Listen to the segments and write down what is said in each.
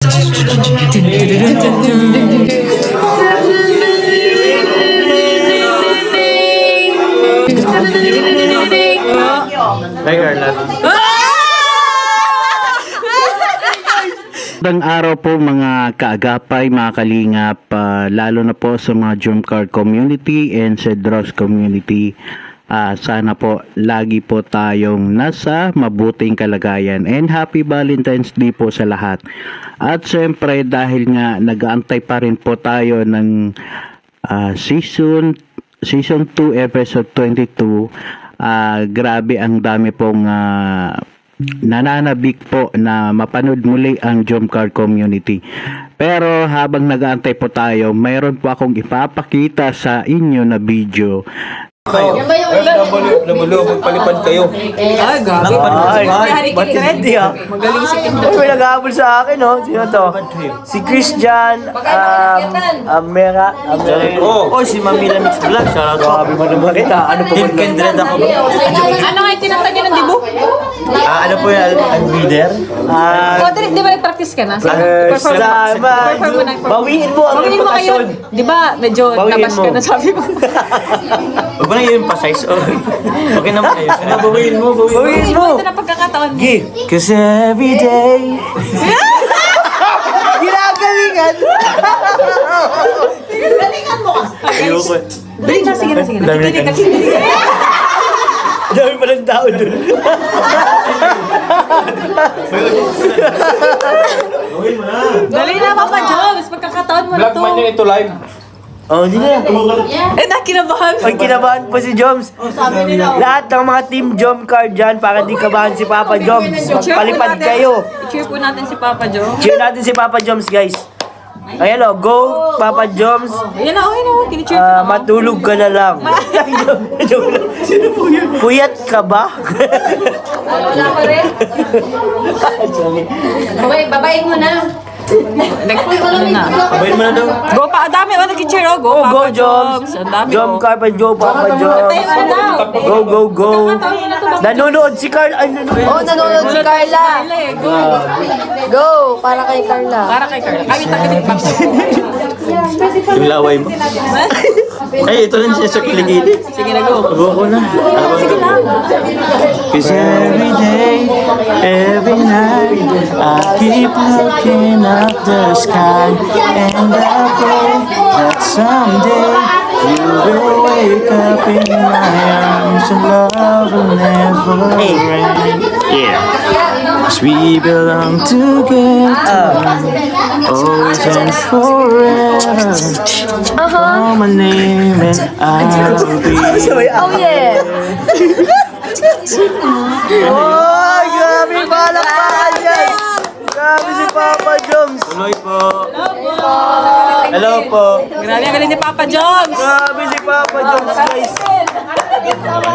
Hi, Carla. Magandang araw po mga kaagapay, mga kalingap, lalo na po sa mga Jomcar community and Cedros community. Sana po lagi po tayong nasa mabuting kalagayan and happy Valentine's Day po sa lahat. At syempre dahil nga nag-aantay pa rin po tayo ng season 2 episode 22, grabe ang dami pong nananabik po na mapanood muli ang Jomcar community. Pero habang nag-aantay po tayo, mayroon po akong ipapakita sa inyo na video. Magpalipad kayo. Ay, gabi. Ba't ready ah? Magaling si Kim. May nag-aabol sa akin, oh. Sino to? Si Christian, Amera. Oh, si Mamila Mix Vlog. Grabe mo naman kita. Ano po? Team Kindred ako. Ano nga yung tinatag niyo ng dibo? Ano po yan? Unbeater? O, di ba nag-practice ka na? Bawiin mo ang Bawiin mo kayo. implikasyon. Di ba, medyo nabas ka na sabi mo. Huwag mo na yun pa-size. Okay naman kayo. Bawiin mo. Bawiin mo. Ito na pagkakataon mo. Cause every day Ginagalingan. Galingan mo ka. ayoko. Dali na, sige na. Dami pa ng tao dun. Dali na, Papa Jones. Pagkakataon mo na to. Vlog man yun ito live. Oh, hindi na. Kinabahan. Pag kinabahan po si Joms, lahat ng mga team Jomcar dyan, para di kabahan si Papa Joms, palipad kayo. I-cheer po natin si Papa Jones. Cheer natin si Papa Joms, guys. Ayan o, go Papa Joms. Yan na, okay na. Kini-cheer ko na. Matulog ka na lang. Puyat ka ba? Wala pa rin. Babayin mo na. Babayin mo na daw. Go pa, dami. O, nag-cheer o. Go, Go Papa Joms. Ang dami o. Jomcar pa, Papa Joms. Go. Nanonood si Carl. Ay, Nanonood si Carla. Go, para kay Carla. Para kay Carla. Kami takinig pa. Yung laway mo. Ay, ito lang siya sa kiligili. Sige na, go. Go ko na. Sige na. Cause every day, every night, I keep looking up the sky, and I pray that someday you will wake up in my arms and love will never end. Yeah. Cause we belong together, always and forever. Call my name and I'll be. Oh yeah. Oh, grabe palakpakan yan. Grabe si Papa Joms. Tuloy po. Hello po. Grabe ang galing ni Papa Jones. Grabe si Papa Joms, guys.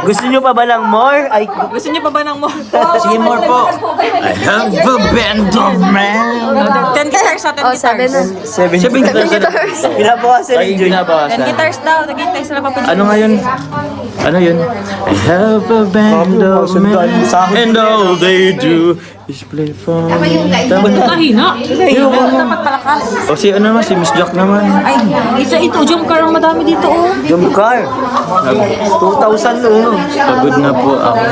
Gusto nyo pa ba ng more? Ay, Gusto niyo pa ba ng more? Sige, more po. I have a band of men. 10 guitars na, 10 Oh, guitars. 7 guitars. Pinabawasan Ay, ni Joy. 10 binabawasan. guitars daw, nag-hintay sila Papa Jones. Ano nga yun? Ano yun? I have a band of men, and all they do is play for me. Kahina. Dapat palakas. O si ano naman, si Miss Jack naman. Ay, isa ito, Jomcar ang madami dito oh. Jomcar. 2,000 no. Pagod na po ako.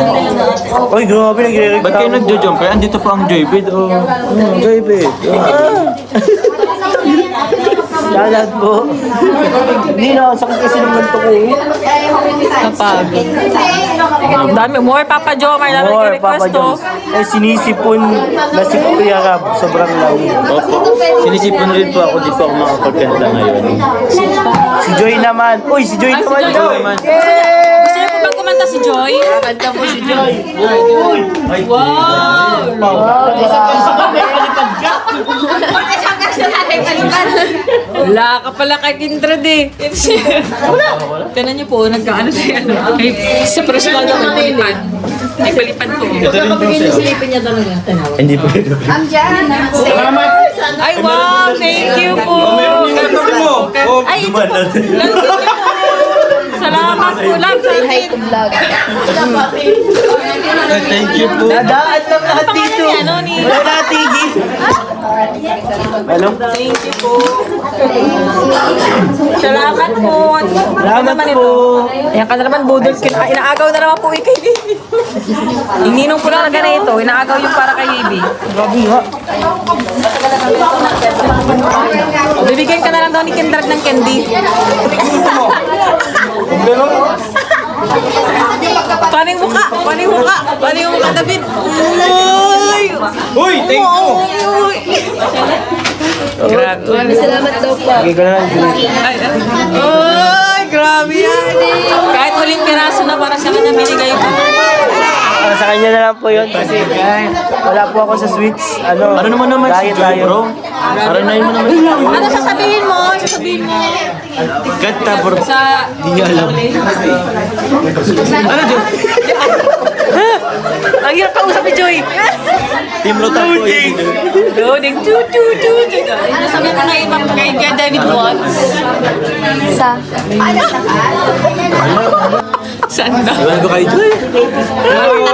Ay, grabe nagre-reklamo. Ba't kayo nagjo-jump? Kaya andito po ang Joybid o... Joybid. Lahat po. Hindi na, sakit kasi ng ganito ko. Kapagod. Ang dami, more Papa Joe, may dami More, request Papa to. Joms. Ay, sinisipon na si Kuya Rab. Sobrang lami. Opo. Sinisipon rin po ako, di po ako makapagkanta ngayon. Si Joy naman. Uy, si Joy Ay, si naman Joy. daw. naman. Gusto niyo po bang kumanta si Joy? Kanta po si Joy. Wow! Wala ka pala kay Kindred eh. Tinan niyo po, nagkaano siya. Sa personal na palipad. Ay, palipad ko. Hindi po. Ay, wow! Thank you po! Ay, ito po. Salamat po! ulam sa akin. Thank you po. Dadaan lang lahat dito. Ano ni? Wala natigil. Ano? Thank you po. Salamat po. Salamat po. Ayan ka na naman, budol. Inaagaw na naman po kay Bibi. Ininong ko lang na ganito. Inaagaw yung para kay Bibi. Grabe nga. Bibigyan ka na lang daw ni Kendrag ng candy. Paano yung mukha? Paano yung mukha? Paano yung mukha, David? Uy! Uy, thank you. Grabe. Maraming salamat daw po. Bigay ko na lang. Ay, grabe yan. Kahit huling piraso na para sa kanya binigay ko. Para sa kanya na lang po yun kasi wala po ako sa sweets. Ano naman Si Joy, bro. Aranayin mo naman. Ano sasabihin mo? Sasabihin mo. Kanta, bro. Sa... Hindi niya alam. Ano, Joy? Ang hirap kausap ni Joy. Team Lotak po yun. Loading. Ano sabihin mo kay David Watts? Saan ba? Iwan ko kay Joy.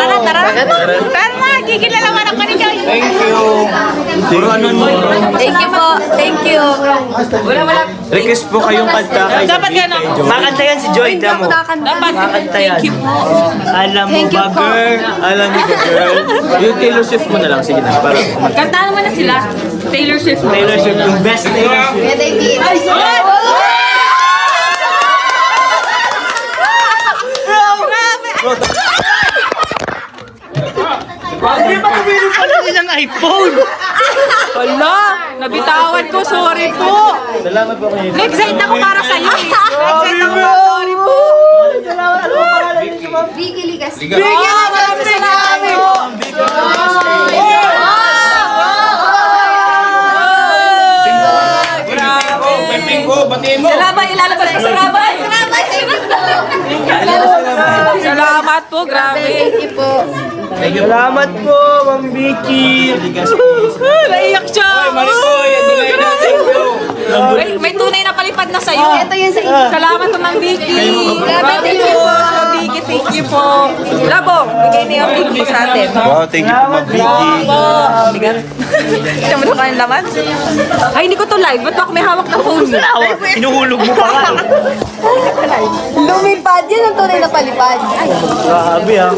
Tara na, gigilalaman ako ni Joy. Thank you. Puro ano mo. Thank you po. Thank you. Wala. Request po kayong kanta kay Dapat David, gano'n. kay Joy. Makanta yan si Joy, Hindi ako mo. nakakanta. Dapat. Makanta yan. Thank you po. Alam mo Thank you ba, po. girl? Alam mo ba, girl? Yung Taylor Swift mo na lang. Sige na. Para Kantahan mo na sila. Taylor Swift mo. Taylor Swift, yung best Taylor Swift. Hindi ba kumili pa lang ng iPhone? Hala, nabitawan ko. Sorry po. salamat po kayo. Excited ako para sa iyo. Excited ako. Sorry po. Vicky Ligas. Maraming salamat po. Salamat, ilalabas ko sa rabay. Salamat po, grabe. Thank you po. Salamat po, Ma'am Vicky. Naiyak siya. May tunay na palipad na sa'yo. Ito yun sa iyo. Salamat po, Ma'am Vicky. Grabe po, Ma'am Vicky. Thank you po. Labo, bigay niyo yung Vicky sa atin. Wow, thank you po, Ma'am Vicky. Po. Bigat. Ito mo na kayong laman? Ay, hindi ko to live. Ba't ako may hawak na phone? Inuhulog mo pa nga. Lumipad. Yan ang tunay na palipad. Ay. Grabe ha.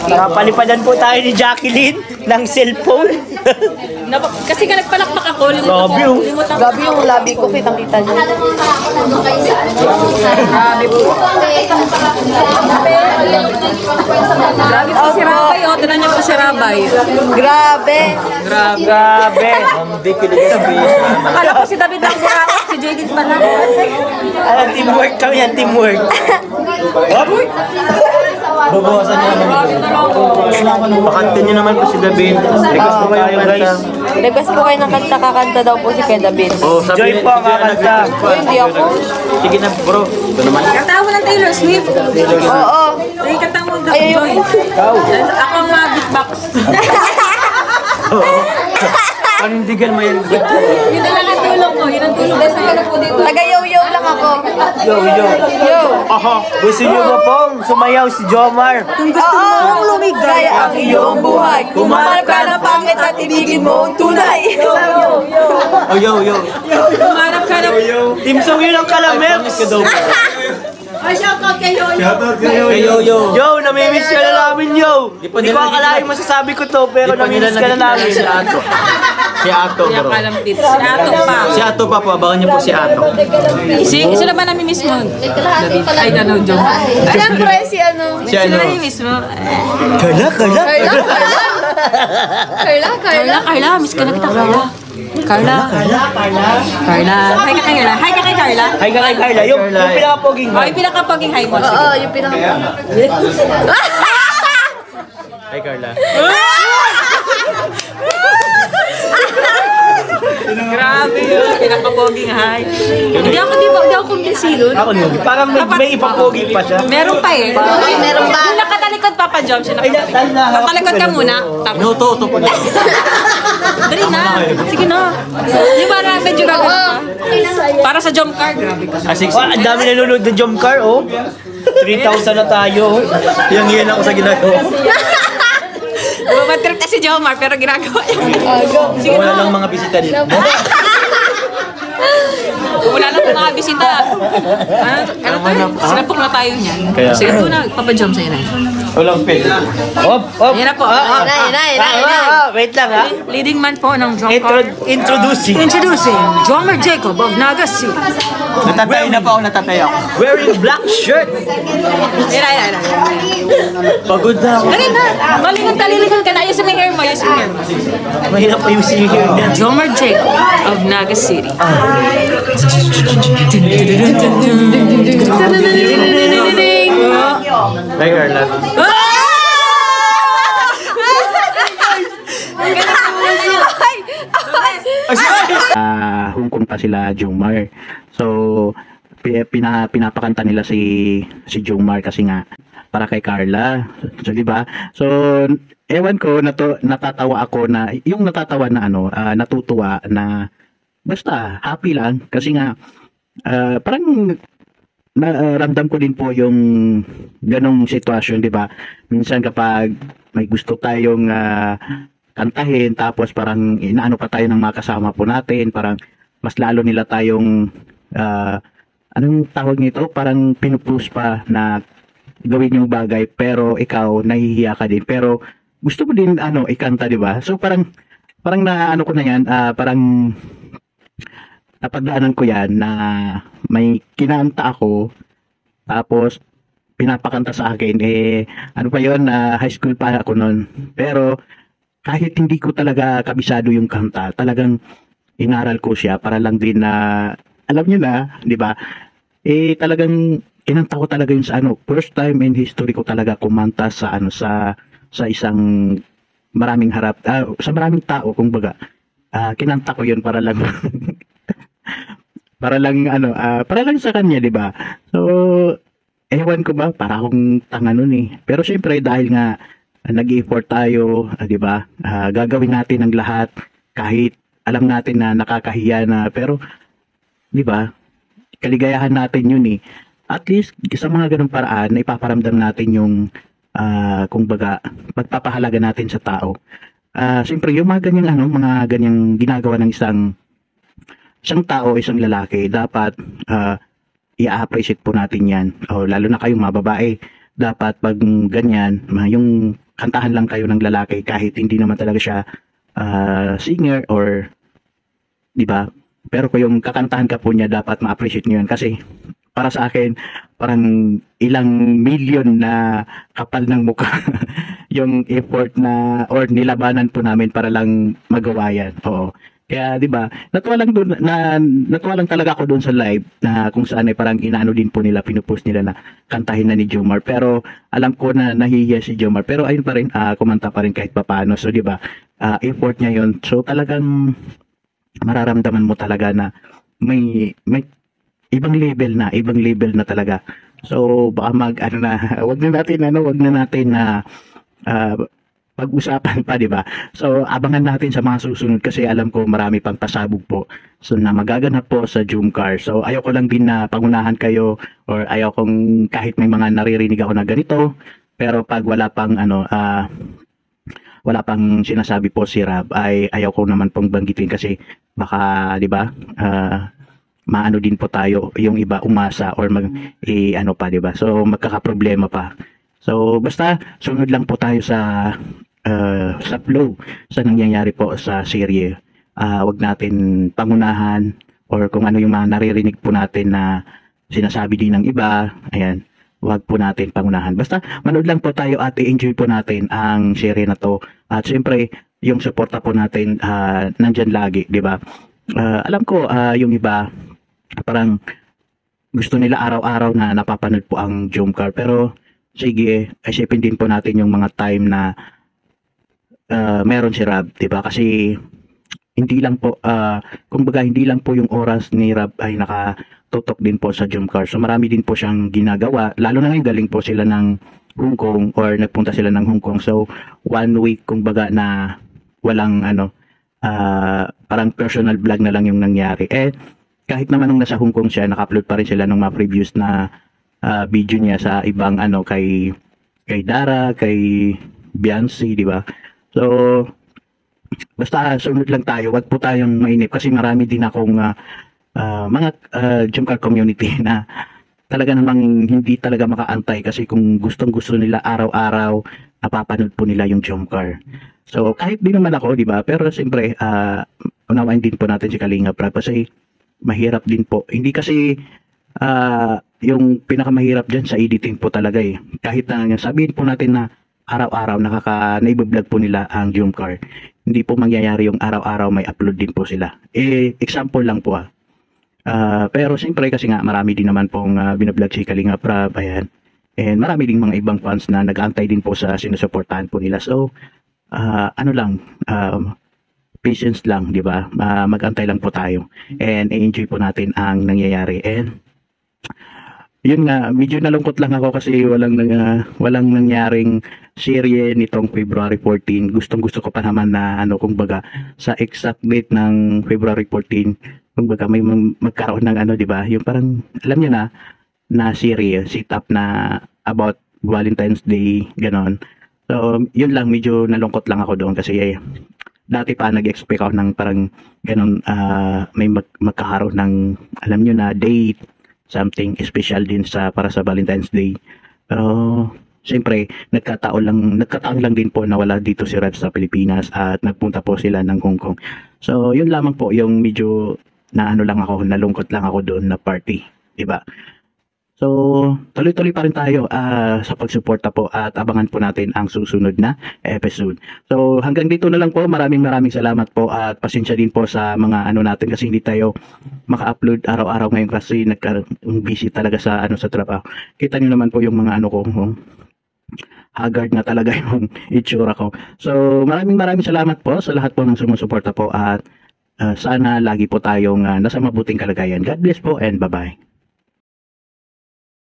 Napalipadan po tayo ni Jacqueline ng cellphone. Kasi ka nagpalakpak ako. Grabe oh. Grabe yung labi ko. Kitang-kita niyo. Grabe po. Grabe po si Rabay. O, tinan niyo po si Rabay. Grabe. Grabe. Grabe. Ma'am Vicky, ligas po yun. Akala ko si David ang burakot. Si Jadid pala. Teamwork kami yan, teamwork. Babawasan niyo naman. Pakanta niyo naman po si David. Request po kayo guys. Request po kayo ng kanta. Kakanta daw po si Kuya David. Oh, Joy po ang kakanta. Hindi ako. Sige na, bro. Ito naman. Kanta mo ng Taylor Swift. Oo. Sige, kanta mo ng Ay, Joy. Ako ang beatbox. Panindigan mo yan. Yun na lang ang tulong ko. Yun ang tulong ko sa'yo. Taga-yo-yo lang ako. Yo, yo. Yo. Gusto niyo ba pong sumayaw si Jomar? Kung gusto mong lumigaya ang iyong buhay, kumarap ka ng pangit at ibigin mo ang tunay. Oh, yo, yo. Kumarap ka na. Team Song yun ang kalamel. Ay, shoutout kay Yoyo. Hey, yo, yo. Yo, namimiss ka na namin, yo. Hindi ko akalain masasabi ko to, pero Di pa nila namimiss ka na namin. Si Ato. Si Ato, Kaya bro. kalam dito. Si Ato pa. Si Ato pa po. Abangan niyo po si Ato. Sila ba namimiss mo? Ay, ano, joke. Siyempre si ano. Si Sila ano? namimiss mo? Kala. Carla, miss ka na kita, Carla. Carla. Hi ka kay Carla. Hi ka kay Carla. Hi ka kay Carla, yung pinakapoging. Ay, pinakapaging hi mo. Oo, yung pinaka... Hey, Carla. Grabe yun. Pinakapaging hi. Hindi ako kumbinsido. Ako nun, parang may ipapogi pa siya. Meron pa eh. Meron pa. Yung nakatalikod, Papa Jom. Siya Ay, nakatalikod. Nakatalikod ka muna. Tapos, Inuto po niya. dali na. Sige na. Yung parang medyo gagawin pa. Para sa Jom card. Grabe ka. Sige. Oh, ang dami nanonood ng Jomcar, oh. 3,000 na tayo. Yang yan ako sa ginagawa. Bumatrip na si Jomar, pero ginagawa niya. Wala lang mga bisita dito. Wala lang mga bisita. Ano tayo? Sinapok na tayo niyan. Kaya- Sige ito na, papajam sa'yo na. Walang pwede. Op. Ayan na po. Wait lang ha. Leading man po ng drum card. Introducing. Introducing Drummer Jacob of Naga City. Natatay na po ako, natatay ako. Wearing black shirt. Ayan. Pagod na ako. Dali na. Kalilingan ka na. Ayusin mo yung hair mo. Ayusin mo yung hair mo. Mahirap pa yung singing niya. Drummer Jacob of Naga City. Hi, Carla. Hong Kong pa sila Jomar. So pinapakanta nila si Jomar kasi nga para kay Carla. So di ba? So ewan ko natatawa ako na yung natatawa na natutuwa na basta happy lang kasi nga parang ramdam ko din po yung ganong sitwasyon, di ba? Minsan kapag may gusto tayong kantahin tapos parang inaano pa tayo ng mga kasama po natin, parang mas lalo nila tayong anong tawag nito, parang pinupush pa na gawin yung bagay pero ikaw nahihiya ka din pero gusto mo din ikanta, di ba? So parang naano ko na yan, parang napagdaanan ko yan na may kinanta ako tapos pinapakanta sa akin ano pa yun, high school pa ako noon pero kahit hindi ko talaga kabisado yung kanta, talagang inaral ko siya para lang din na alam niyo na, di ba? Talagang kinanta ko talaga yung sa first time in history ko talaga kumanta sa sa isang maraming harap, sa maraming tao kumbaga. Kinanta ko yun para lang para lang sa kanya, di ba? So ewan ko ba, para akong tanga nun pero syempre dahil nga nag-effort tayo, di ba? Gagawin natin ang lahat kahit alam natin na nakakahiya na pero di ba? Kaligayahan natin yun At least sa mga ganung paraan na ipaparamdam natin yung kumbaga pagpapahalaga natin sa tao. Siyempre yung mga ganyang ginagawa ng isang tao, isang lalaki, dapat i-appreciate po natin yan. Lalo na kayong mga babae. Dapat pag ganyan, yung kantahan lang kayo ng lalaki kahit hindi naman talaga siya singer or di ba? Pero kung yung kakantahan ka po niya, dapat ma-appreciate niyo yun kasi para sa akin, parang ilang milyon na kapal ng mukha yung effort na or nilabanan po namin para lang magawa yan. Oo. Kaya 'di ba? Natuwa lang talaga ako doon sa live na kung saan ay parang inaano din po nila, pinupost nila na kantahin na ni Jomar. Pero alam ko na nahihiya si Jomar. Pero ayun pa rin, kumanta pa rin kahit papaano. So 'di ba? Effort niya 'yon. So talagang mararamdaman mo talaga na may ibang level na talaga. So baka wag na natin na pag-usapan pa, di ba? So abangan natin sa mga susunod kasi alam ko marami pang pasabog po so na magaganap po sa Jomcar. So ayoko lang din na pangunahan kayo or ayokong kahit may mga naririnig ako na ganito pero pag wala pang sinasabi po si Rab ay ayoko naman pong banggitin kasi baka, di ba? Maano din po tayo yung iba umasa or pa, di ba? So magkakaproblema pa. So basta sunod lang po tayo sa flow sa nangyayari po sa serye. Wag natin pangunahan or kung ano yung mga naririnig po natin na sinasabi din ng iba. Ayan, wag po natin pangunahan. Basta manood lang po tayo at i-enjoy po natin ang serye na to. At syempre, yung suporta po natin nandyan lagi, di ba? Alam ko yung iba parang gusto nila araw-araw na napapanood po ang Jomcar pero sige, isipin din po natin yung mga time na meron si Rab, 'di ba? Kasi hindi lang po kumbaga hindi lang po yung oras ni Rab ay nakatutok din po sa Jomcar. So marami din po siyang ginagawa. Lalo na ngayon galing po sila ng Hong Kong or nagpunta sila ng Hong Kong. So 1 week kumbaga na walang parang personal vlog na lang yung nangyari. Kahit naman nung nasa Hong Kong siya, naka-upload pa rin sila ng mga previews na video niya sa ibang ano kay Dara, kay Beyonce, di ba? So basta sunod lang tayo, wag po tayong mainip kasi marami din akong mga Jump Car community na talaga namang hindi talaga makaantay kasi kung gustong-gusto nila araw-araw napapanood po nila yung Jump Car. So kahit din naman ako, di ba? Pero siyempre unawain din po natin si Kalinga Prab kasi mahirap din po. Hindi kasi yung pinakamahirap dyan sa editing po talaga eh. Kahit na sabihin po natin na araw-araw naibablog po nila ang Jump Car. Hindi po mangyayari yung araw-araw may upload din po sila. Example lang po pero siyempre kasi nga marami din naman pong binablog si Kalinga Prab, ayan. And marami din mga ibang fans na nag-aantay din po sa sinusuportahan po nila. So, patience lang, di ba? Mag-antay lang po tayo. And enjoy po natin ang nangyayari. And yun nga, medyo nalungkot lang ako kasi walang nangyaring serye nitong February 14. Gustong-gusto ko pa naman na kumbaga sa exact date ng February 14, kumbaga may magkaroon ng di ba? Yung parang alam niyo na serye, sit up na about Valentine's Day, ganon. So, yun lang, medyo nalungkot lang ako doon kasi dati pa nag-expect ako ng parang ganon, may magkakaroon ng alam niyo na date, something special din para sa Valentine's Day. Pero siyempre nagkataon lang din po na wala dito si Rev sa Pilipinas at nagpunta po sila ng Hong Kong. So yun lamang po yung medyo nalungkot lang ako doon na party, di ba? So tuloy-tuloy pa rin tayo sa pagsuporta po at abangan po natin ang susunod na episode. So hanggang dito na lang po. Maraming salamat po at pasensya din po sa mga natin kasi hindi tayo maka-upload araw-araw ngayon kasi busy talaga sa trabaho. Kita niyo naman po yung mga ko, haggard na talaga yung itsura ko. So maraming salamat po sa lahat po ng sumusuporta po at sana lagi po tayong nasa mabuting kalagayan. God bless po and bye-bye.